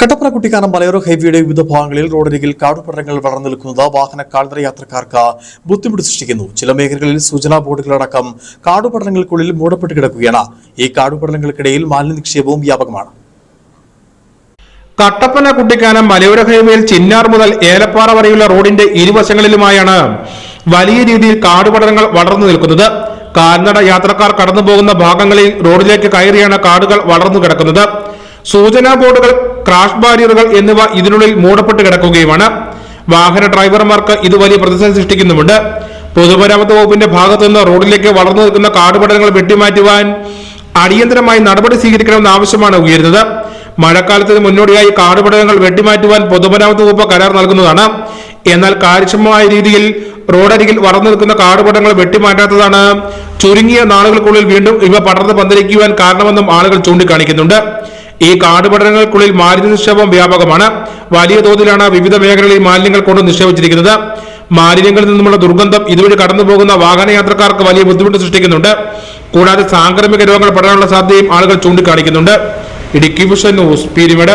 കട്ടപ്പന കുട്ടിക്കാനം മലയോര ഹൈവേയുടെ വിവിധ ഭാഗങ്ങളിൽ റോഡരികിൽ കാടുപടലങ്ങൾ വളർന്നു നിൽക്കുന്നത് വാഹന കാൽനട യാത്രക്കാർക്ക് ബുദ്ധിമുട്ട് സൃഷ്ടിക്കുന്നു. ചില മേഖലകളിൽ സൂചനാ ബോർഡുകളടക്കം കാടുപടലങ്ങൾക്കുള്ളിൽ മൂടപ്പെട്ട് കിടക്കുകയാണ്. ഈ കാടുപടലങ്ങൾക്കിടയിൽ മാലിന്യ നിക്ഷേപവും വ്യാപകമാണ്. കട്ടപ്പന കുട്ടിക്കാനം മലയോര ഹൈവേയിൽ ചിന്നാർ മുതൽ ഏലപ്പാറ വരെയുള്ള റോഡിന്റെ ഇരുവശങ്ങളിലുമായാണ് വലിയ രീതിയിൽ കാടുപടലങ്ങൾ വളർന്നു നിൽക്കുന്നത്. കാൽനട യാത്രക്കാർ കടന്നുപോകുന്ന ഭാഗങ്ങളിൽ റോഡിലേക്ക് കയറിയാണ് കാടുകൾ വളർന്നു കിടക്കുന്നത്. സൂചനാ ബോർഡുകൾ, ക്രാഷ് ബാരിയറുകൾ എന്നിവ ഇതിനുള്ളിൽ മൂടപ്പെട്ട് കിടക്കുകയുമാണ്. വാഹന ഡ്രൈവർമാർക്ക് ഇത് വലിയ പ്രതിസന്ധി സൃഷ്ടിക്കുന്നുമുണ്ട്. പൊതുമരാമത്ത് വകുപ്പിന്റെ ഭാഗത്തുനിന്ന് റോഡിലേക്ക് വളർന്നു നിൽക്കുന്ന കാടുപടലങ്ങൾ വെട്ടിമാറ്റുവാൻ അടിയന്തരമായി നടപടി സ്വീകരിക്കണമെന്ന ആവശ്യമാണ് ഉയരുന്നത്. മഴക്കാലത്തിന് മുന്നോടിയായി കാടുപടലങ്ങൾ വെട്ടിമാറ്റുവാൻ പൊതുമരാമത്ത് വകുപ്പ് കരാർ നൽകുന്നതാണ്. എന്നാൽ കാര്യക്ഷമമായ രീതിയിൽ റോഡരികിൽ വളർന്നു നിൽക്കുന്ന കാടുപടലങ്ങൾ വെട്ടിമാറ്റാത്തതാണ് ചുരുങ്ങിയ നാളുകൾക്കുള്ളിൽ വീണ്ടും ഇവ പടർന്ന് പന്തലിക്കുവാൻ കാരണമെന്നും ആളുകൾ ചൂണ്ടിക്കാണിക്കുന്നുണ്ട്. ഈ കാടുപടലങ്ങൾക്കുള്ളിൽ മാലിന്യ നിക്ഷേപം വ്യാപകമാണ്. വലിയ തോതിലാണ് വിവിധ മേഖലകളിൽ മാലിന്യങ്ങൾ കൊണ്ട് നിക്ഷേപിച്ചിരിക്കുന്നത്. മാലിന്യങ്ങളിൽ നിന്നുമുള്ള ദുർഗന്ധം ഇതുവഴി കടന്നുപോകുന്ന വാഹനയാത്രക്കാർക്ക് വലിയ ബുദ്ധിമുട്ട് സൃഷ്ടിക്കുന്നുണ്ട്. കൂടാതെ സാംക്രമിക രോഗങ്ങൾ പടരാനുള്ള സാധ്യതയും ആളുകൾ ചൂണ്ടിക്കാണിക്കുന്നുണ്ട്. Idukki vision news, Peermade.